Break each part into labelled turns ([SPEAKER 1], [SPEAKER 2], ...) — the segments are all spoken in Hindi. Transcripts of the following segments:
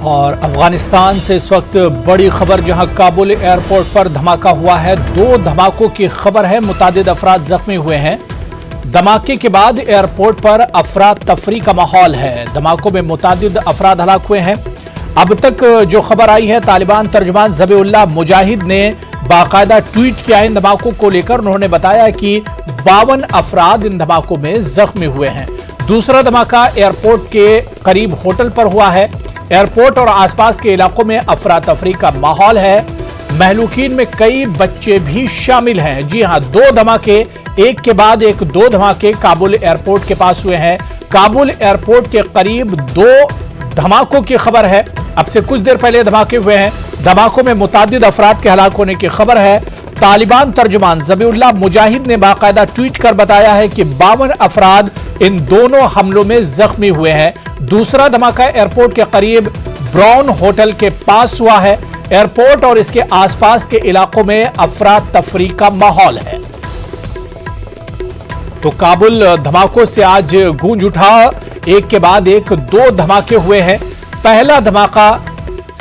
[SPEAKER 1] और अफगानिस्तान से इस वक्त बड़ी खबर, जहां काबुल एयरपोर्ट पर धमाका हुआ है। 2 धमाकों की खबर है, मुतादिद अफराद जख्मी हुए हैं। धमाके के बाद एयरपोर्ट पर अफरा तफरी का माहौल है। धमाकों में मुतादिद अफराद हलाक हुए हैं। अब तक जो खबर आई है, तालिबान तर्जुमान ज़बीउल्लाह मुजाहिद ने बाकायदा ट्वीट किया इन धमाकों को लेकर। उन्होंने बताया कि 52 अफराद इन धमाकों में जख्मी हुए हैं। दूसरा धमाका एयरपोर्ट के करीब होटल पर हुआ है। एयरपोर्ट और आसपास के इलाकों में अफरा तफरी का माहौल है। महलूकीन में कई बच्चे भी शामिल हैं। जी हां, 2 धमाके एक के बाद एक 2 धमाके काबुल एयरपोर्ट के पास हुए हैं। काबुल एयरपोर्ट के करीब 2 धमाकों की खबर है। अब से कुछ देर पहले धमाके हुए हैं। धमाकों में मुतादिद अफराद के हलाक होने की खबर है। तालिबान तर्जुमान ज़बीउल्लाह मुजाहिद ने बाकायदा ट्वीट कर बताया है कि 52 अफराद इन दोनों हमलों में जख्मी हुए हैं। दूसरा धमाका एयरपोर्ट के करीब ब्राउन होटल के पास हुआ है। एयरपोर्ट और इसके आसपास के इलाकों में अफरा तफरी का माहौल है। तो काबुल धमाकों से आज गूंज उठा। एक के बाद एक 2 धमाके हुए हैं। पहला धमाका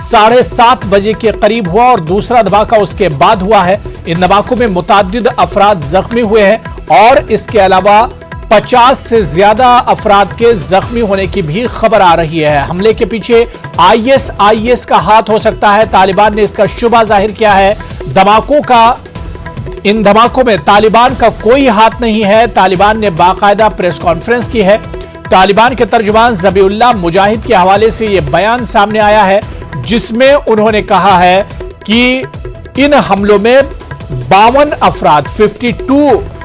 [SPEAKER 1] 7:30 बजे के करीब हुआ और दूसरा धमाका उसके बाद हुआ है। इन धमाकों में मुतादिद अफराद जख्मी हुए हैं और इसके अलावा 50 से ज्यादा अफराद के जख्मी होने की भी खबर आ रही है। हमले के पीछे IS का हाथ हो सकता है। तालिबान ने इसका शुबा जाहिर किया है। इन धमाकों में तालिबान का कोई हाथ नहीं है। तालिबान ने बाकायदा प्रेस कॉन्फ्रेंस की है। तालिबान के तर्जुमान ज़बीउल्लाह मुजाहिद के हवाले से यह बयान सामने आया है, जिसमें उन्होंने कहा है कि इन हमलों में 52 अफराद 52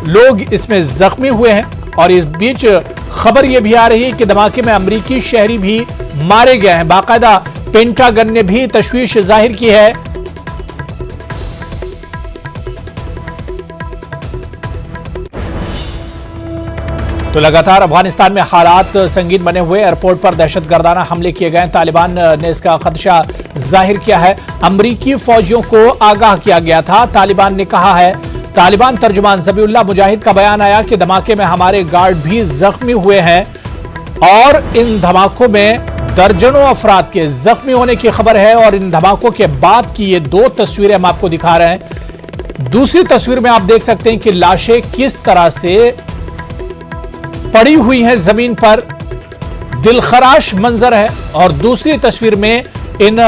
[SPEAKER 1] लोग इसमें जख्मी हुए हैं। और इस बीच खबर यह भी आ रही है कि धमाके में अमरीकी शहरी भी मारे गए हैं। बाकायदा पेंटागन ने भी तशवीश जाहिर की है। तो लगातार अफगानिस्तान में हालात संगीन बने हुए। एयरपोर्ट पर दहशतगर्दाना हमले किए गए। तालिबान ने इसका खदशा जाहिर किया है। अमरीकी फौजियों को आगाह किया गया था, तालिबान ने कहा है। तालिबान तर्जुमान ज़बीउल्लाह मुजाहिद का बयान आया कि धमाके में हमारे गार्ड भी जख्मी हुए हैं और इन धमाकों में दर्जनों अफराद के जख्मी होने की खबर है। और इन धमाकों के बाद की ये 2 तस्वीरें हम आपको दिखा रहे हैं। दूसरी तस्वीर में आप देख सकते हैं कि लाशें किस तरह से पड़ी हुई हैं जमीन पर। दिलखराश मंजर है। और दूसरी तस्वीर में इन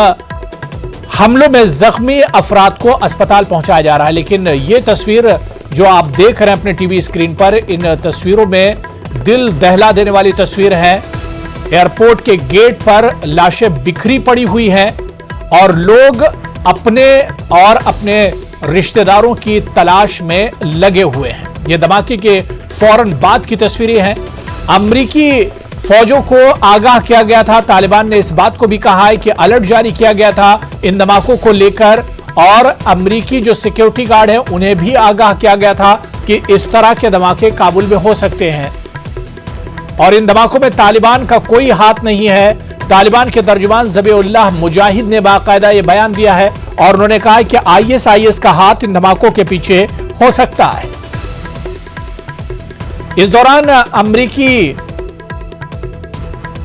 [SPEAKER 1] हमलों में जख्मी अफराद को अस्पताल पहुंचाया जा रहा है। लेकिन ये तस्वीर जो आप देख रहे हैं अपने टीवी स्क्रीन पर, इन तस्वीरों में दिल दहला देने वाली तस्वीर है। एयरपोर्ट के गेट पर लाशें बिखरी पड़ी हुई हैं और लोग अपने और अपने रिश्तेदारों की तलाश में लगे हुए हैं। ये धमाके के फौरन बाद की तस्वीरें हैं। अमरीकी फौजों को आगाह किया गया था। तालिबान ने इस बात को भी कहा है कि अलर्ट जारी किया गया था इन धमाकों को लेकर। और अमरीकी जो सिक्योरिटी गार्ड हैं उन्हें भी आगाह किया गया था कि इस तरह के धमाके काबुल में हो सकते हैं। और इन धमाकों में तालिबान का कोई हाथ नहीं है। तालिबान के तर्जुमान ज़बीउल्लाह मुजाहिद ने बाकायदा ये बयान दिया है और उन्होंने कहा है कि IS का हाथ इन धमाकों के पीछे हो सकता है। इस दौरान अमरीकी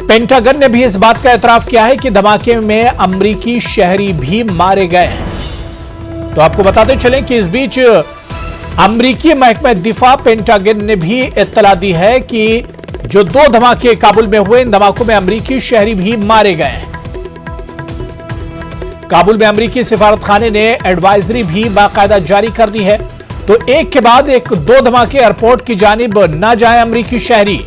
[SPEAKER 1] पेंटागन ने भी इस बात का एतराफ किया है कि धमाके में अमरीकी शहरी भी मारे गए हैं। तो आपको बताते चलें कि इस बीच अमरीकी महकमा दिफा पेंटागन ने भी इत्तला दी है कि जो 2 धमाके काबुल में हुए, इन धमाकों में अमरीकी शहरी भी मारे गए हैं। काबुल में अमरीकी सिफारत खाने ने एडवाइजरी भी बाकायदा जारी कर दी है। तो एक के बाद एक 2 धमाके एयरपोर्ट की जानिब न जाए अमरीकी शहरी।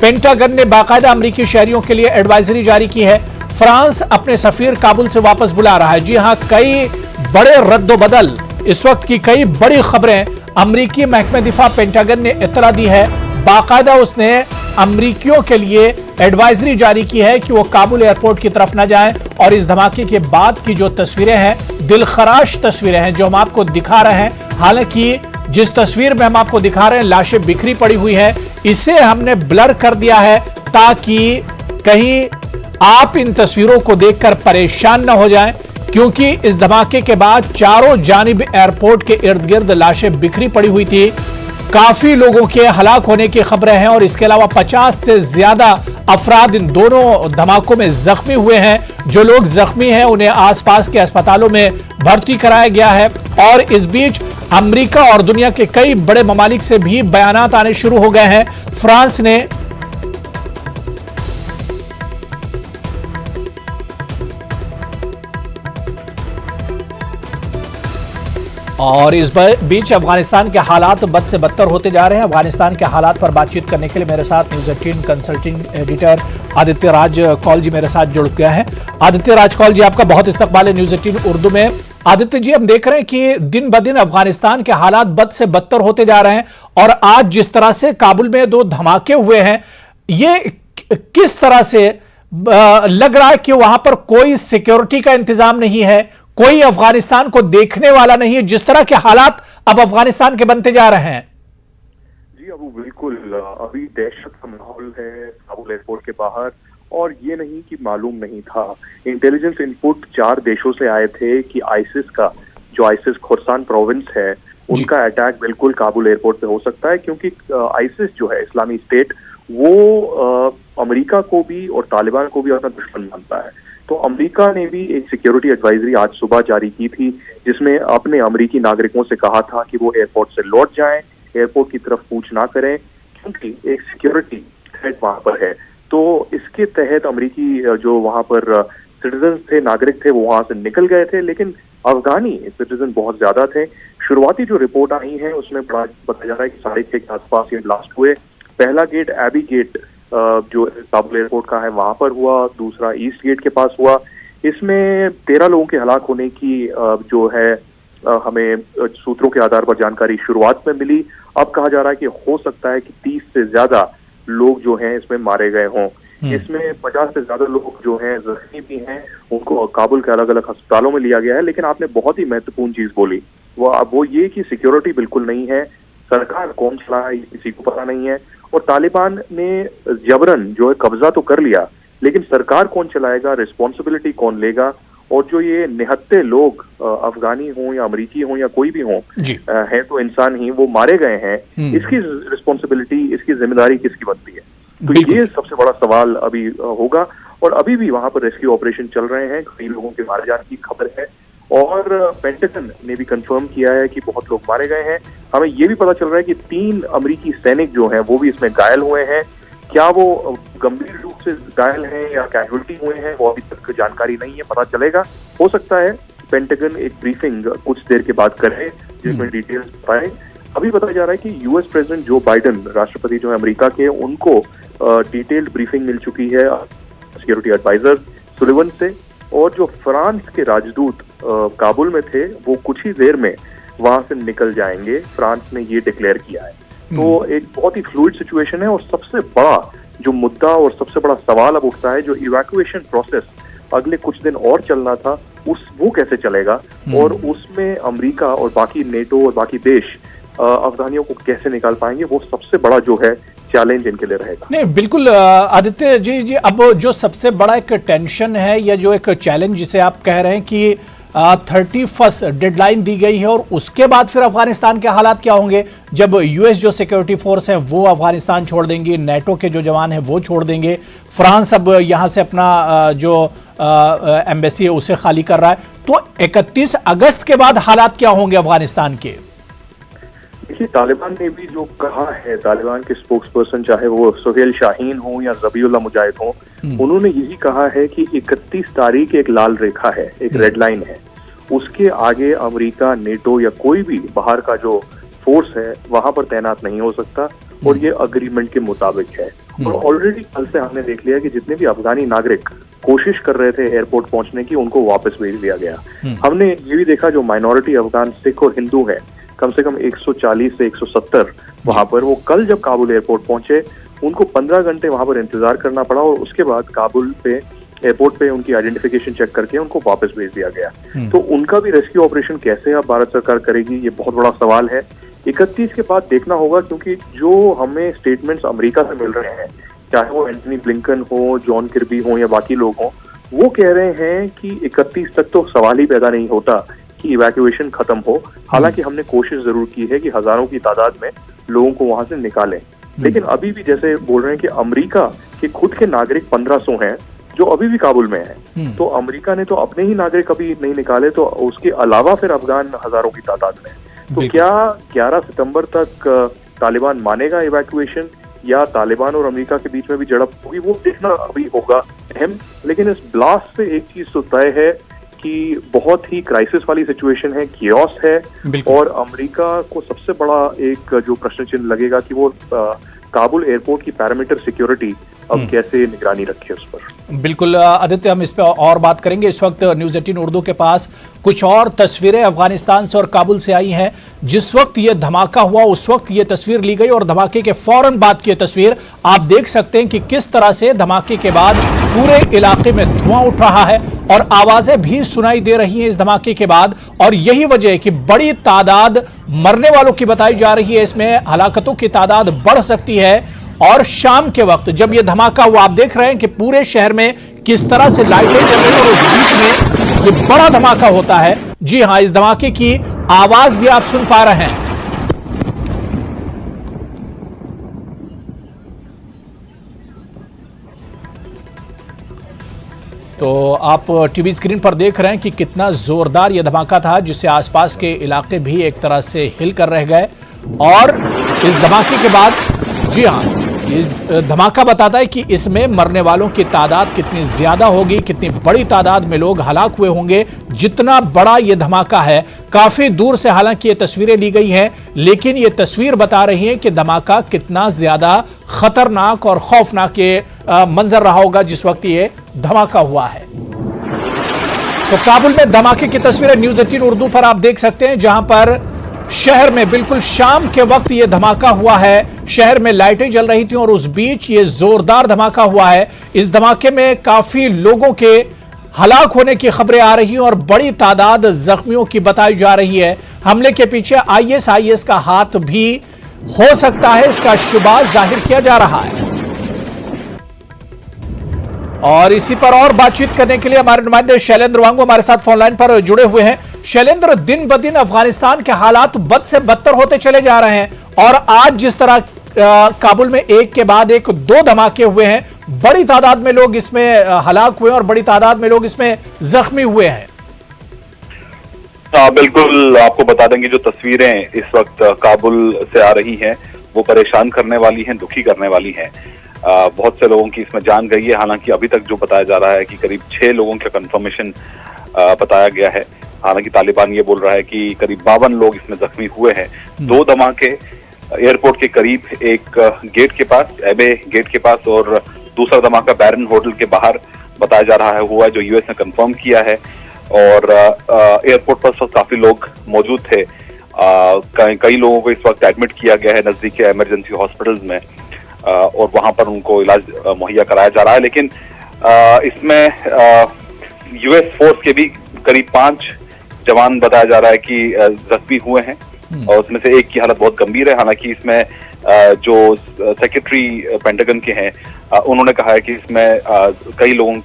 [SPEAKER 1] पेंटागन ने बाकायदा अमरीकी शहरियों के लिए एडवाइजरी जारी की है। फ्रांस अपने सफीर काबुल से वापस बुला रहा है। जी हां, कई बड़े रद्दोबदल, इस वक्त की कई बड़ी खबरें अमरीकी महकमा दिफा पेंटागन ने इत्तला दी है। बाकायदा उसने अमरीकियों के लिए एडवाइजरी जारी की है कि वो काबुल एयरपोर्ट की तरफ न जाएं। और इस धमाके के बाद की जो तस्वीरें हैं, दिलखराश तस्वीरें हैं जो हम आपको दिखा रहे हैं। हालांकि जिस तस्वीर में हम आपको दिखा रहे हैं, लाशें बिखरी पड़ी हुई है, इसे हमने ब्लर कर दिया है ताकि कहीं आप इन तस्वीरों को देखकर परेशान न हो जाएं, क्योंकि इस धमाके के बाद चारों जानिब एयरपोर्ट के इर्द गिर्द लाशें बिखरी पड़ी हुई थी। काफी लोगों के हलाक होने की खबरें हैं और इसके अलावा 50 से ज्यादा अफराद इन दोनों धमाकों में जख्मी हुए हैं। जो लोग जख्मी हैं उन्हें आसपास के अस्पतालों में भर्ती कराया गया है। और इस बीच अमेरिका और दुनिया के कई बड़े ममालिक से भी बयानात आने शुरू हो गए हैं। फ्रांस ने और इस बीच अफगानिस्तान के हालात बद से बदतर होते जा रहे हैं। अफगानिस्तान के हालात पर बातचीत करने के लिए मेरे साथ news 18 consulting editor Aditya Raj Kaul जी मेरे साथ जुड़ गए हैं। आदित्य राज कौल जी, आपका बहुत इस्तकबाल है न्यूज़ 18 उर्दू में। आदित्य जी, हम देख रहे हैं कि दिन ब दिन अफगानिस्तान के हालात बद से बदतर होते जा रहे हैं और आज जिस तरह से काबुल में 2 धमाके हुए हैं, ये किस तरह से लग रहा है कि वहां पर कोई सिक्योरिटी का इंतजाम नहीं है, कोई अफगानिस्तान को देखने वाला नहीं है, जिस तरह के हालात अब अफगानिस्तान के बनते जा रहे हैं।
[SPEAKER 2] जी अबू, बिल्कुल अभी दहशत का माहौल है काबुल एयरपोर्ट के बाहर, और ये नहीं कि मालूम नहीं था। इंटेलिजेंस इनपुट 4 देशों से आए थे कि आइसिस खुरसान प्रोविंस है, उनका अटैक बिल्कुल काबुल एयरपोर्ट पे हो सकता है, क्योंकि आइसिस जो है इस्लामी स्टेट, वो अमेरिका को भी और तालिबान को भी अपना दुश्मन मानता है। तो अमेरिका ने भी एक सिक्योरिटी एडवाइजरी आज सुबह जारी की थी, जिसमें अपने अमेरिकी नागरिकों से कहा था कि वो एयरपोर्ट से लौट जाएं, एयरपोर्ट की तरफ कूच ना करें, क्योंकि एक सिक्योरिटी थ्रेट वहां पर है। तो इसके तहत अमेरिकी जो वहां पर सिटीजन थे, नागरिक थे, वो वहां से निकल गए थे, लेकिन अफगानी सिटीजन बहुत ज्यादा थे। शुरुआती जो रिपोर्ट आई है उसमें बताया जा रहा है कि 6:30 के आसपास ये ब्लास्ट हुए। पहला गेट एबी गेट जो काबुल एयरपोर्ट का है वहां पर हुआ, दूसरा ईस्ट गेट के पास हुआ। इसमें 13 लोगों के हलाक होने की जो है हमें सूत्रों के आधार पर जानकारी शुरुआत में मिली। अब कहा जा रहा है कि हो सकता है कि 30 से ज्यादा लोग जो हैं इसमें मारे गए हों। इसमें 50 से ज्यादा लोग जो हैं जख्मी भी हैं, उनको काबुल के अलग अलग अस्पतालों में लिया गया है। लेकिन आपने बहुत ही महत्वपूर्ण चीज बोली, वो ये कि सिक्योरिटी बिल्कुल नहीं है। सरकार कौन चला है किसी को पता नहीं है, और तालिबान ने जबरन जो है कब्जा तो कर लिया, लेकिन सरकार कौन चलाएगा, रिस्पॉन्सिबिलिटी कौन लेगा, और जो ये निहत्ते लोग अफगानी हों या अमरीकी हों या कोई भी हों, हैं तो इंसान ही, वो मारे गए हैं, इसकी रिस्पॉन्सिबिलिटी, इसकी जिम्मेदारी किसकी बनती है? तो ये सबसे बड़ा सवाल अभी होगा। और अभी भी वहां पर रेस्क्यू ऑपरेशन चल रहे हैं, कई लोगों के मारे जाने की खबर है, और पेंटागन ने भी कंफर्म किया है कि बहुत लोग मारे गए हैं। हमें ये भी पता चल रहा है कि 3 अमेरिकी सैनिक जो हैं वो भी इसमें घायल हुए हैं। क्या वो गंभीर रूप से घायल हैं या कैजुअल्टी हुए हैं, वो अभी तक जानकारी नहीं है, पता चलेगा। हो सकता है पेंटागन एक ब्रीफिंग कुछ देर के बाद करे जिसमें डिटेल्स बताए। अभी बताया जा रहा है कि यूएस प्रेसिडेंट जो बाइडेन, राष्ट्रपति जो है अमेरिका के, उनको डिटेल्ड ब्रीफिंग मिल चुकी है सिक्योरिटी एडवाइजर सुलिवन से, और जो फ्रांस के राजदूत काबुल में थे वो कुछ ही देर में वहां से निकल जाएंगे। फ्रांस ने ये डिक्लेयर किया है। तो एक बहुत ही फ्लूइड सिचुएशन है, और सबसे बड़ा जो मुद्दा और सबसे बड़ा सवाल अब उठता है, जो इवैक्यूएशन प्रोसेस अगले कुछ दिन और चलना था, वो कैसे चलेगा, और उसमें अमेरिका और बाकी नेटो और बाकी देश अफगानियों को कैसे निकाल पाएंगे, वो सबसे बड़ा जो है चैलेंज इनके लिए रहेगा।
[SPEAKER 1] नहीं, बिल्कुल आदित्य जी, अब जो सबसे बड़ा एक टेंशन है या जो एक चैलेंज जिसे आप कह रहे हैं कि 31 डेडलाइन दी गई है, और उसके बाद फिर अफगानिस्तान के हालात क्या होंगे जब यूएस जो सिक्योरिटी फोर्स है वो अफगानिस्तान छोड़ देंगी, नेटो के जो जवान हैं वो छोड़ देंगे, फ्रांस अब यहां से अपना जो एम्बेसी है उसे खाली कर रहा है, तो 31 अगस्त के बाद हालात क्या होंगे अफगानिस्तान के?
[SPEAKER 2] देखिए, तालिबान ने भी जो कहा है, तालिबान के स्पोक्स पर्सन चाहे वो सुहेल शाहीन हो या ज़बीउल्लाह मुजाहिद हो, उन्होंने यही कहा है कि 31 तारीख एक लाल रेखा है, एक रेड लाइन है। उसके आगे अमेरिका, नेटो या कोई भी बाहर का जो फोर्स है वहां पर तैनात नहीं हो सकता, और ये अग्रीमेंट के मुताबिक है। और ऑलरेडी कल से हमने देख लिया कि जितने भी अफगानी नागरिक कोशिश कर रहे थे एयरपोर्ट पहुंचने की, उनको वापस भेज दिया गया। हमने ये भी देखा जो माइनॉरिटी अफगान सिख और हिंदू है, कम से कम 140 से 170 वहां पर, वो कल जब काबुल एयरपोर्ट पहुंचे, उनको 15 घंटे वहां पर इंतजार करना पड़ा, और उसके बाद काबुल पे एयरपोर्ट पे उनकी आइडेंटिफिकेशन चेक करके उनको वापस भेज दिया गया। तो उनका भी रेस्क्यू ऑपरेशन कैसे अब भारत सरकार करेगी, ये बहुत बड़ा सवाल है। 31 के बाद देखना होगा, क्योंकि जो हमें स्टेटमेंट्स अमेरिका से मिल रहे हैं, चाहे वो एंटनी ब्लिंकन हो, जॉन किर्बी हो या बाकी लोग हों, वो कह रहे हैं कि 31 तक तो सवाल ही पैदा नहीं होता कि इवैक्यूएशन खत्म हो। हालांकि हमने कोशिश जरूर की है कि हजारों की तादाद में लोगों को वहां से निकालें। लेकिन अभी भी जैसे बोल रहे हैं कि अमेरिका के खुद के नागरिक 1500 हैं जो अभी भी काबुल में हैं, तो अमेरिका ने तो अपने ही नागरिक अभी नहीं निकाले, तो उसके अलावा फिर अफगान हजारों की तादाद में। तो क्या 11 सितंबर तक तालिबान मानेगा इवैक्यूएशन, या तालिबान और अमेरिका के बीच में भी झड़प होगी, वो देखना अभी होगा अहम। लेकिन इस ब्लास्ट से एक चीज तो तय है कि बहुत ही क्राइसिस वाली सिचुएशन है, कियोस है, और अमेरिका को सबसे बड़ा एक जो प्रश्न चिन्ह लगेगा कि वो काबुल एयरपोर्ट की पैरामीटर सिक्योरिटी अब कैसे निगरानी रखे उस पर।
[SPEAKER 1] बिल्कुल आदित्य, हम इस पे और बात करेंगे। इस वक्त न्यूज़ 18 उर्दू के पास कुछ और तस्वीरें अफगानिस्तान से और काबुल से आई हैं। जिस वक्त ये धमाका हुआ उस वक्त ये तस्वीर ली गई और धमाके के फौरन बाद की तस्वीर आप देख सकते हैं कि किस तरह से धमाके के बाद पूरे इलाके में धुआं उठ रहा है और आवाजें भी सुनाई दे रही हैं इस धमाके के बाद। और यही वजह है कि बड़ी तादाद मरने वालों की बताई जा रही है, इसमें हलाकतों की तादाद बढ़ सकती है। और शाम के वक्त जब यह धमाका हुआ, आप देख रहे हैं कि पूरे शहर में किस तरह से लाइटें जल रही हैं और उस बीच में ये बड़ा धमाका होता है। जी हां, इस धमाके की आवाज भी आप सुन पा रहे हैं। तो आप टीवी स्क्रीन पर देख रहे हैं कि कितना जोरदार यह धमाका था, जिससे आसपास के इलाके भी एक तरह से हिल कर रह गए। और इस धमाके के बाद, जी हां, ये धमाका बताता है कि इसमें मरने वालों की तादाद कितनी ज्यादा होगी, कितनी बड़ी तादाद में लोग हलाक हुए होंगे। जितना बड़ा ये धमाका है, काफी दूर से हालांकि ये तस्वीरें ली गई हैं, लेकिन ये तस्वीर बता रही है कि धमाका कितना ज्यादा खतरनाक और खौफनाक ये मंजर रहा होगा जिस वक्त ये धमाका हुआ है। तो काबुल में धमाके की तस्वीरें न्यूज़ 18 उर्दू पर आप देख सकते हैं, जहां पर शहर में बिल्कुल शाम के वक्त यह धमाका हुआ है। शहर में लाइटें जल रही थी और उस बीच ये जोरदार धमाका हुआ है। इस धमाके में काफी लोगों के हलाक होने की खबरें आ रही हैं और बड़ी तादाद जख्मियों की बताई जा रही है। हमले के पीछे आईएसआईएस का हाथ भी हो सकता है, इसका शुबा जाहिर किया जा रहा है। और इसी पर और बातचीत करने के लिए हमारे नुमाइंदे शैलेंद्र वांगू हमारे साथ फोन लाइन पर जुड़े हुए हैं। शैलेंद्र, दिन ब दिन अफगानिस्तान के हालात बद से बदतर होते चले जा रहे हैं और आज जिस तरह काबुल में एक के बाद एक 2 धमाके हुए हैं, बड़ी तादाद में लोग इसमें हलाक हुए और बड़ी तादाद में लोग इसमें जख्मी हुए हैं।
[SPEAKER 3] बिल्कुल, आपको बता देंगे जो तस्वीरें इस वक्त काबुल से आ रही हैं वो परेशान करने वाली हैं, दुखी करने वाली हैं। बहुत से लोगों की इसमें जान गई है। हालांकि अभी तक जो बताया जा रहा है कि करीब 6 लोगों का कंफर्मेशन बताया गया है। हालांकि तालिबान ये बोल रहा है कि करीब 52 लोग इसमें जख्मी हुए हैं। 2 धमाके एयरपोर्ट के करीब, एक गेट के पास, एबे गेट के पास, और दूसरा धमाका बैरन होटल के बाहर बताया जा रहा है हुआ, जो यूएस ने कंफर्म किया है। और एयरपोर्ट पर काफी लोग मौजूद थे। कई लोगों को इस वक्त एडमिट किया गया है नजदीक के इमरजेंसी हॉस्पिटल्स में, और वहां पर उनको इलाज मुहैया कराया जा रहा है। लेकिन इसमें यूएस फोर्स के भी करीब 5 जवान बताया जा रहा है कि जख्मी हुए हैं और उसमें से एक की हालत बहुत गंभीर है। हालांकि इसमें जो सेक्रेटरी पेंटागन के हैं, उन्होंने कहा है कि इसमें कई लोगों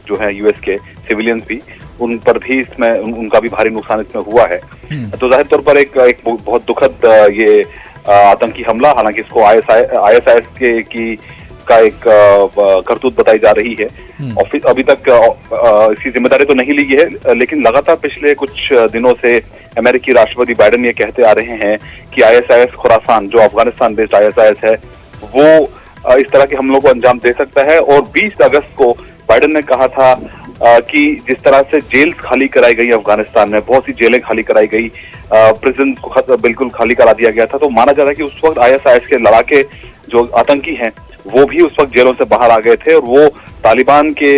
[SPEAKER 3] जो हैं यूएस के सिविलियंस भी, उन पर भी इसमें उनका भी भारी नुकसान इसमें हुआ है। तो जाहिर तौर पर एक बहुत दुखद ये आतंकी हमला, हालांकि इसको आईएसआईएस का एक करतूत बताई जा रही है। अभी तक इसकी जिम्मेदारी तो नहीं ली गई है, लेकिन लगातार पिछले कुछ दिनों से अमेरिकी राष्ट्रपति बाइडेन ये कहते आ रहे हैं कि आईएसआईएस खुरासान, जो अफगानिस्तान बेस्ड आईएसआईएस है, वो इस तरह के हमलों को अंजाम दे सकता है। और 20 अगस्त को बाइडेन ने कहा था कि जिस तरह से जेल्स खाली कराई गई अफगानिस्तान में, बहुत सी जेलें खाली कराई गई, प्रिजन को बिल्कुल खाली करा दिया गया था, तो माना जा रहा है कि उस वक्त आईएसआईएस के लड़ाके जो आतंकी हैं वो भी उस वक्त जेलों से बाहर आ गए थे और वो तालिबान के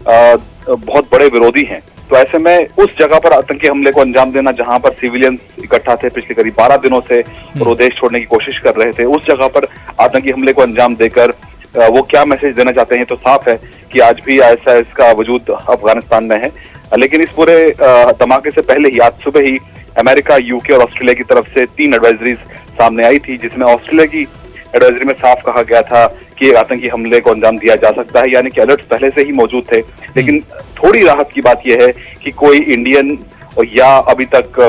[SPEAKER 3] बहुत बड़े विरोधी हैं। तो ऐसे में उस जगह पर आतंकी हमले को अंजाम देना, जहां पर सिविलियंस इकट्ठा थे पिछले करीब 12 दिनों से और वो देश छोड़ने की कोशिश कर रहे थे, उस जगह पर आतंकी हमले को अंजाम देकर वो क्या मैसेज देना चाहते हैं, तो साफ है कि आज भी आईएसआईएस का वजूद अफगानिस्तान में है। लेकिन इस पूरे धमाके से पहले ही, आज सुबह ही, अमेरिका, यूके और ऑस्ट्रेलिया की तरफ से 3 एडवाइजरीज सामने आई थी, जिसमें ऑस्ट्रेलिया की एडवाइजरी में साफ कहा गया था कि एक आतंकी हमले को अंजाम दिया जा सकता है, यानी कि अलर्ट पहले से ही मौजूद थे। लेकिन थोड़ी राहत की बात यह है कि कोई इंडियन या अभी तक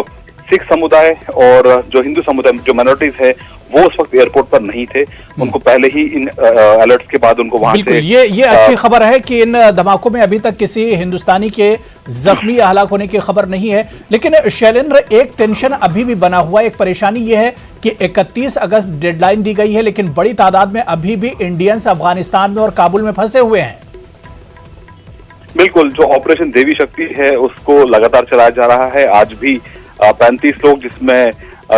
[SPEAKER 3] सिख समुदाय और जो हिंदू समुदाय, जो माइनॉरिटीज है, वो उस वक्त एयरपोर्ट पर नहीं थे। उनको पहले ही इन अलर्ट्स के बाद उनको वहां से
[SPEAKER 1] ये अच्छी खबर है कि इन धमाकों में अभी तक किसी हिंदुस्तानी के जख्मी या हलाक होने की खबर नहीं है। लेकिन शैलेंद्र, एक टेंशन अभी भी बना हुआ है, एक परेशानी ये है कि 31 अगस्त डेडलाइन दी गई है, लेकिन बड़ी तादाद में अभी भी इंडियंस अफगानिस्तान में और काबुल में फंसे हुए हैं।
[SPEAKER 3] बिल्कुल, जो ऑपरेशन देवी शक्ति है उसको लगातार चलाया जा रहा है। आज भी 35 लोग, जिसमें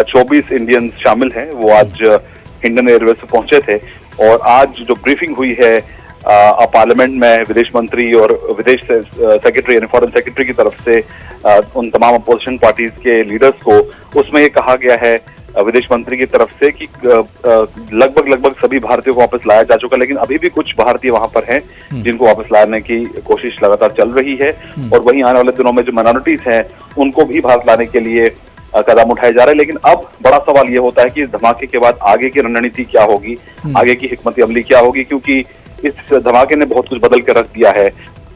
[SPEAKER 3] 24 इंडियंस शामिल हैं, वो आज इंडियन एयरवेज से पहुंचे थे। और आज जो ब्रीफिंग हुई है पार्लियामेंट में विदेश मंत्री और विदेश सेक्रेटरी यानी फॉरेन सेक्रेटरी की तरफ से उन तमाम अपोजिशन पार्टीज के लीडर्स को, उसमें ये कहा गया है विदेश मंत्री की तरफ से कि लगभग सभी भारतीयों को वापस लाया जा चुका, लेकिन अभी भी कुछ भारतीय वहां पर हैं जिनको वापस लाने की कोशिश लगातार चल रही है। और वहीं आने वाले दिनों में जो माइनॉरिटीज हैं उनको भी भारत लाने के लिए कदम उठाए जा रहे हैं। लेकिन अब बड़ा सवाल ये होता है कि इस धमाके के बाद आगे की रणनीति क्या होगी, आगे की हिकमत अमली क्या होगी, क्योंकि इस धमाके ने बहुत कुछ बदल कर रख दिया है।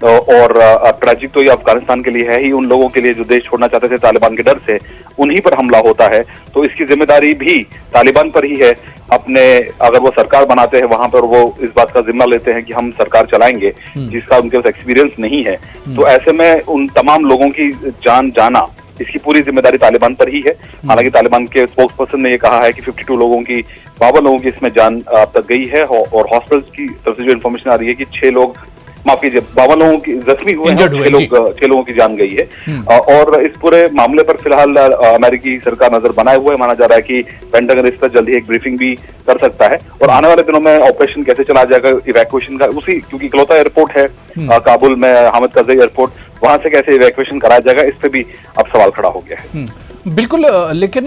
[SPEAKER 3] और ट्रैजिक तो ये अफगानिस्तान के लिए है ही, उन लोगों के लिए जो देश छोड़ना चाहते थे तालिबान के डर से, उन्हीं पर हमला होता है। तो इसकी जिम्मेदारी भी तालिबान पर ही है। अपने अगर वो सरकार बनाते हैं वहां पर वो इस बात का जिम्मा लेते हैं कि हम सरकार चलाएंगे, जिसका उनके पास एक्सपीरियंस नहीं है। तो ऐसे में उन तमाम लोगों की जान जाना, इसकी पूरी जिम्मेदारी तालिबान पर ही है। हालांकि तालिबान के स्पोक्स पर्सन ने यह कहा है कि 52 लोगों की 52 लोगों की इसमें जान अब तक गई है। और हॉस्पिटल्स की तरफ से जो इन्फॉर्मेशन आ रही है कि 6 लोग, माफ कीजिए, 52 लोगों की जख्मी हुए हैं, 6 लोगों की जान गई है। और इस पूरे मामले पर फिलहाल अमेरिकी सरकार नजर बनाए हुए, माना जा रहा है कि पेंटागन इस पर जल्द ही एक ब्रीफिंग भी कर सकता है। और आने वाले दिनों में ऑपरेशन कैसे चला जाएगा इवैक्यूएशन का, उसी क्योंकि इकलौता एयरपोर्ट है काबुल में, हामिद करज़ई एयरपोर्ट, वहां से कैसे इवैक्यूएशन कराया जाएगा, इस पे भी अब सवाल खड़ा हो गया है।
[SPEAKER 1] बिल्कुल, लेकिन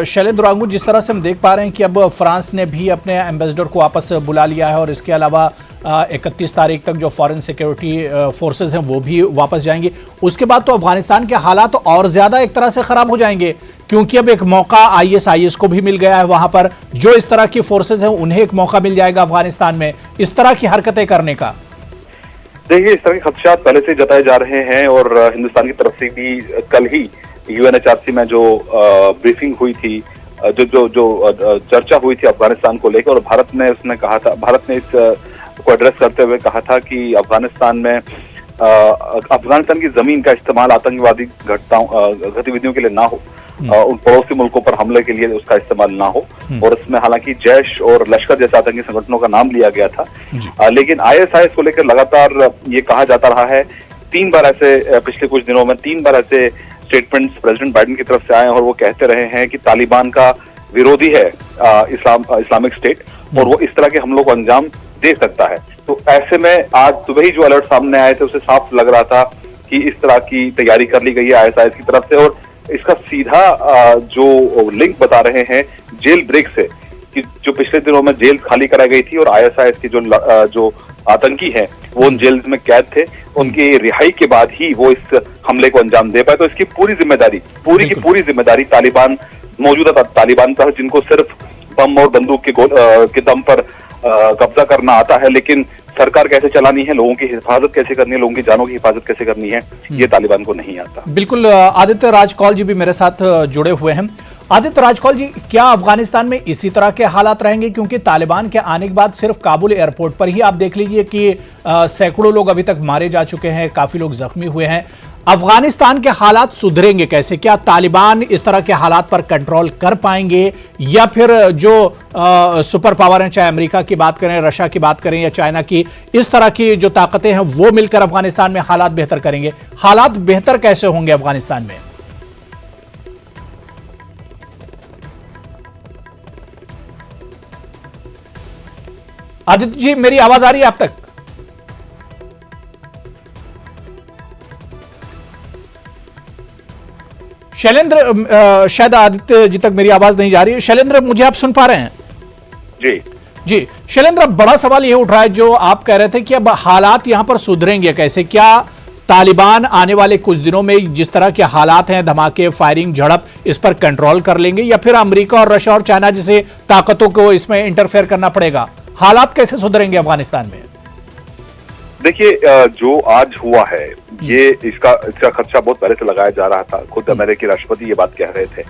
[SPEAKER 1] शैलेंद्र आंगू, जिस तरह से हम देख पा रहे हैं कि अब फ्रांस ने भी अपने एम्बेसडर को वापस बुला लिया है और इसके अलावा 31 तारीख तक जो फॉरेन सिक्योरिटी फोर्सेस हैं वो भी वापस जाएंगे। उसके बाद तो अफगानिस्तान के हालात और ज्यादा एक तरह से खराब हो जाएंगे, क्योंकि अब एक मौका ISIS को भी मिल गया है। वहां पर जो इस तरह की फोर्सेज हैं उन्हें एक मौका मिल जाएगा अफगानिस्तान में इस तरह की हरकतें करने का।
[SPEAKER 3] देखिए, इस तरह के खदशात पहले से जताए जा रहे हैं और हिंदुस्तान की तरफ से भी कल ही UNHRC में जो ब्रीफिंग हुई थी, जो चर्चा हुई थी अफगानिस्तान को लेकर, और भारत ने इस को एड्रेस करते हुए कहा था कि अफगानिस्तान की जमीन का इस्तेमाल आतंकवादी गतिविधियों के लिए ना हो, उन पड़ोसी मुल्कों पर हमले के लिए उसका इस्तेमाल ना हो। और इसमें हालांकि जैश और लश्कर जैसे आतंकी संगठनों का नाम लिया गया था, लेकिन ISIS को लेकर लगातार ये कहा जाता रहा है। 3 बार ऐसे पिछले कुछ दिनों में 3 बार ऐसे स्टेटमेंट्स प्रेसिडेंट बाइडेन की तरफ से आए और वो कहते रहे हैं कि तालिबान का विरोधी है इस्लामिक स्टेट और वो इस तरह के हमलों को अंजाम दे सकता है। तो ऐसे में आज सुबह ही जो अलर्ट सामने आए थे उससे साफ लग रहा था कि इस तरह की तैयारी कर ली गई है ISIS की तरफ से। और इसका सीधा जो लिंक बता रहे हैं जेल ब्रेक से, कि जो पिछले दिनों में जेल खाली कराई गई थी और ISIS की जो आतंकी हैं वो उन जेल में कैद थे, उनकी रिहाई के बाद ही वो इस हमले को अंजाम दे पाए। तो इसकी पूरी जिम्मेदारी, पूरी की पूरी जिम्मेदारी तालिबान, मौजूदा तालिबान पर, जिनको सिर्फ बम और बंदूक के दम पर कब्जा करना आता है, लेकिन सरकार कैसे चलानी है, लोगों की हिफाजत कैसे करनी है, लोगों की जानों की हिफाजत कैसे करनी है, ये तालिबान को नहीं आता।
[SPEAKER 1] बिल्कुल, आदित्य राजकौल जी भी मेरे साथ जुड़े हुए हैं। आदित्य राजकौल जी, क्या अफगानिस्तान में इसी तरह के हालात रहेंगे? क्योंकि तालिबान के आने के बाद सिर्फ काबुल एयरपोर्ट पर ही आप देख लीजिए कि सैकड़ों लोग अभी तक मारे जा चुके हैं, काफी लोग जख्मी हुए हैं। अफगानिस्तान के हालात सुधरेंगे कैसे? क्या तालिबान इस तरह के हालात पर कंट्रोल कर पाएंगे, या फिर जो सुपर पावर हैं, चाहे अमेरिका की बात करें, रशिया की बात करें या चाइना की, इस तरह की जो ताकतें हैं वो मिलकर अफगानिस्तान में हालात बेहतर करेंगे? हालात बेहतर कैसे होंगे अफगानिस्तान में? आदित्य जी, मेरी आवाज आ रही है आप तक? शैलेंद्र, शायद आदित्य जी तक मेरी आवाज नहीं जा रही है। शैलेंद्र, मुझे आप सुन पा रहे हैं? जी शैलेंद्र, बड़ा सवाल ये उठ रहा है जो आप कह रहे थे कि अब हालात यहां पर सुधरेंगे कैसे? क्या तालिबान आने वाले कुछ दिनों में जिस तरह के हालात हैं, धमाके, फायरिंग, झड़प, इस पर कंट्रोल कर लेंगे, या फिर अमेरिका और रशिया और चाइना जैसे ताकतों को इसमें इंटरफेयर करना पड़ेगा? हालात कैसे सुधरेंगे अफगानिस्तान में?
[SPEAKER 3] देखिए, जो आज हुआ है ये इसका खदशा बहुत पहले से लगाया जा रहा था। खुद अमेरिकी राष्ट्रपति ये बात कह रहे थे।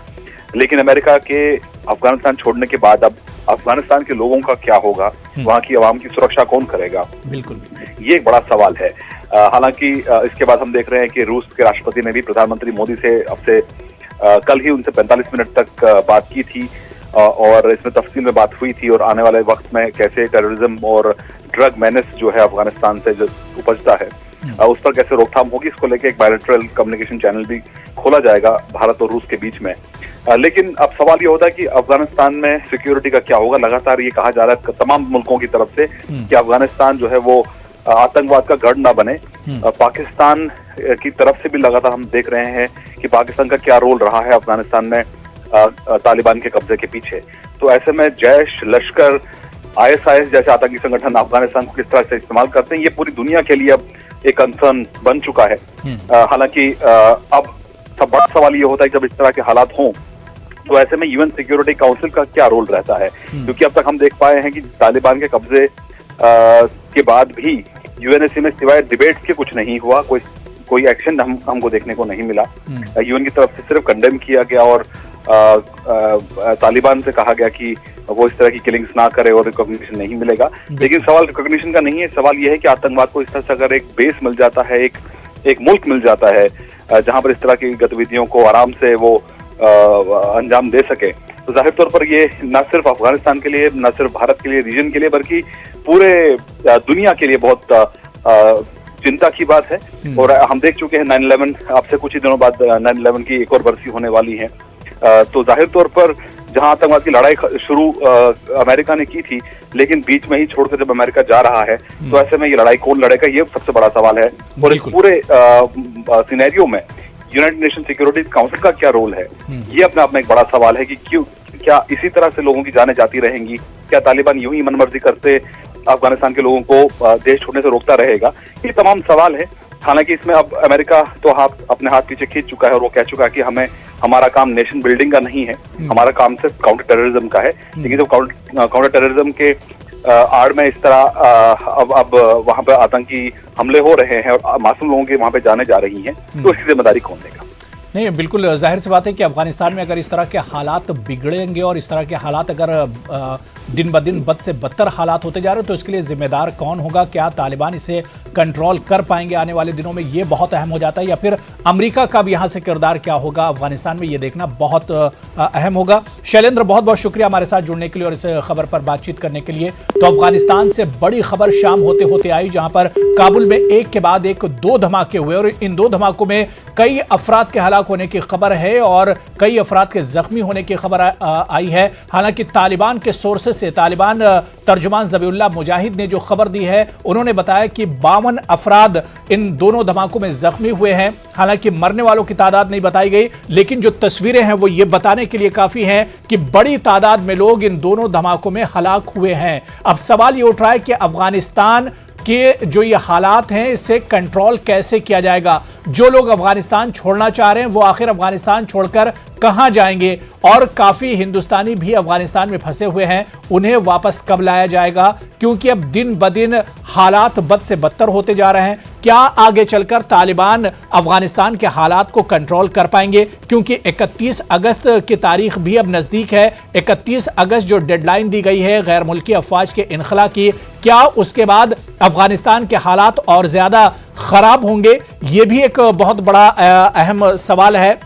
[SPEAKER 3] लेकिन अमेरिका के अफगानिस्तान छोड़ने के बाद अब अफगानिस्तान के लोगों का क्या होगा, वहाँ की आवाम की सुरक्षा कौन करेगा,
[SPEAKER 1] बिल्कुल
[SPEAKER 3] ये एक बड़ा सवाल है। हालांकि इसके बाद हम देख रहे हैं कि रूस के राष्ट्रपति ने भी प्रधानमंत्री मोदी से अब से कल ही उनसे 45 मिनट तक बात की थी और इसमें तफसील में बात हुई थी और आने वाले वक्त में कैसे टेररिज्म और ड्रग मेनेस जो है अफगानिस्तान से जो उपजता है उस पर कैसे रोकथाम होगी, इसको लेकर एक बायलैटरल कम्युनिकेशन चैनल भी खोला जाएगा भारत और रूस के बीच में। लेकिन अब सवाल ये होता है कि अफगानिस्तान में सिक्योरिटी का क्या होगा। लगातार ये कहा जा रहा है तमाम मुल्कों की तरफ से कि अफगानिस्तान जो है वो आतंकवाद का गढ़ ना बने। पाकिस्तान की तरफ से भी लगातार हम देख रहे हैं कि पाकिस्तान का क्या रोल रहा है अफगानिस्तान में तालिबान के कब्जे के पीछे। तो ऐसे में जैश, लश्कर, ISIS जैसे आतंकी संगठन अफगानिस्तान को किस तरह से इस्तेमाल करते हैं, ये पूरी दुनिया के लिए अब एक कंसर्न बन चुका है। हालांकि अब सब बड़ा सवाल ये होता है कि जब इस तरह के हालात हों तो ऐसे में UN सिक्योरिटी काउंसिल का क्या रोल रहता है, क्योंकि अब तक हम देख पाए हैं कि तालिबान के कब्जे के बाद भी UNSC में सिवाय डिबेट के कुछ नहीं हुआ, कोई एक्शन हमको देखने को नहीं मिला। UN की तरफ से सिर्फ कंडेम किया गया और तालिबान से कहा गया कि वो इस तरह की किलिंग्स ना करे और रिकॉग्निशन नहीं मिलेगा। लेकिन सवाल रिकॉग्निशन का नहीं है, सवाल ये है कि आतंकवाद को इस तरह से अगर एक बेस मिल जाता है, एक मुल्क मिल जाता है जहां पर इस तरह की गतिविधियों को आराम से वो अंजाम दे सके, तो जाहिर तौर पर ये न सिर्फ अफगानिस्तान के लिए, न सिर्फ भारत के लिए, रीजन के लिए, बल्कि पूरे दुनिया के लिए बहुत चिंता की बात है। और हम देख चुके हैं 9/11, अब से कुछ ही दिनों बाद 9/11 की एक और बरसी होने वाली है। तो जाहिर तौर पर जहां आतंकवाद की लड़ाई शुरू अमेरिका ने की थी, लेकिन बीच में ही छोड़कर जब अमेरिका जा रहा है तो ऐसे में ये लड़ाई कौन लड़ेगा, ये सबसे बड़ा सवाल है। और इस पूरे सिनेरियो में यूनाइटेड नेशन सिक्योरिटी काउंसिल का क्या रोल है, ये अपने आप में एक बड़ा सवाल है कि क्या इसी तरह से लोगों की जानें जाती रहेंगी, क्या तालिबान यूं ही मनमर्जी करते अफगानिस्तान के लोगों को देश छोड़ने से रोकता रहेगा, ये तमाम सवाल है। हालांकि इसमें अब अमेरिका तो अपने हाथ पीछे खींच चुका है और वो कह चुका है कि हमारा काम नेशन बिल्डिंग का नहीं है, हमारा काम सिर्फ काउंटर टेररिज्म का है। लेकिन जब काउंटर टेररिज्म के आड़ में इस तरह अब वहां पर आतंकी हमले हो रहे हैं और मासूम लोगों की वहां पे जाने जा रही हैं, तो इसकी जिम्मेदारी कौन लेगा?
[SPEAKER 1] नहीं, बिल्कुल जाहिर सी बात है कि अफगानिस्तान में अगर इस तरह के हालात बिगड़ेंगे और इस तरह के हालात अगर दिन ब दिन बद से बदतर हालात होते जा रहे हैं तो इसके लिए जिम्मेदार कौन होगा, क्या तालिबान इसे कंट्रोल कर पाएंगे आने वाले दिनों में, ये बहुत अहम हो जाता है। या फिर अमेरिका का भी यहाँ से किरदार क्या होगा अफगानिस्तान में, ये देखना बहुत अहम होगा। शैलेंद्र, बहुत बहुत शुक्रिया हमारे साथ जुड़ने के लिए और इस खबर पर बातचीत करने के लिए। तो अफगानिस्तान से बड़ी खबर शाम होते होते आई, जहां पर काबुल में एक के बाद एक 2 धमाके हुए और इन 2 धमाकों में कई अफराद के हलाक होने की खबर है और कई अफराद के जख्मी होने की खबर आई है। हालांकि तालिबान के सोर्सेस से, तालिबान तर्जुमान ज़बीउल्लाह मुजाहिद ने जो खबर दी है, उन्होंने बताया कि 52 अफराद इन दोनों धमाकों में जख्मी हुए हैं। हालांकि मरने वालों की तादाद नहीं बताई गई, लेकिन जो तस्वीरें हैं वो ये बताने के लिए काफी हैं कि बड़ी तादाद में लोग इन दोनों धमाकों में हलाक हुए हैं। अब सवाल ये उठ रहा है कि अफगानिस्तान के जो ये हालात हैं इससे कंट्रोल कैसे किया जाएगा। जो लोग अफगानिस्तान छोड़ना चाह रहे हैं वो आखिर अफगानिस्तान छोड़कर कहां जाएंगे, और काफी हिंदुस्तानी भी अफगानिस्तान में फंसे हुए हैं, उन्हें वापस कब लाया जाएगा, क्योंकि अब दिन ब दिन हालात बद से बदतर होते जा रहे हैं। क्या आगे चलकर तालिबान अफगानिस्तान के हालात को कंट्रोल कर पाएंगे, क्योंकि 31 अगस्त की तारीख भी अब नजदीक है। 31 अगस्त जो डेडलाइन दी गई है गैर मुल्की अफवाज के इनखला की, क्या उसके बाद अफगानिस्तान के हालात और ज्यादा खराब होंगे, ये भी एक बहुत बड़ा अहम सवाल है।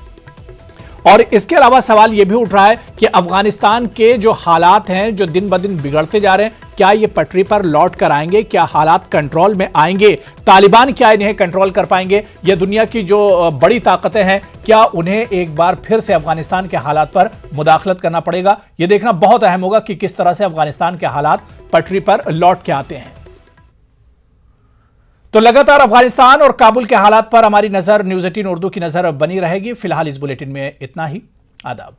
[SPEAKER 1] और इसके अलावा सवाल यह भी उठ रहा है कि अफगानिस्तान के जो हालात हैं जो दिन ब दिन बिगड़ते जा रहे हैं, क्या ये पटरी पर लौट कर आएंगे, क्या हालात कंट्रोल में आएंगे, तालिबान क्या इन्हें कंट्रोल कर पाएंगे, या दुनिया की जो बड़ी ताकतें हैं क्या उन्हें एक बार फिर से अफगानिस्तान के हालात पर मुदाखलत करना पड़ेगा। यह देखना बहुत अहम होगा कि किस तरह से अफगानिस्तान के हालात पटरी पर लौट के आते हैं। तो लगातार अफगानिस्तान और काबुल के हालात पर हमारी नजर न्यूज़ 18 उर्दू की नजर बनी रहेगी। फिलहाल इस बुलेटिन में इतना ही। आदाब।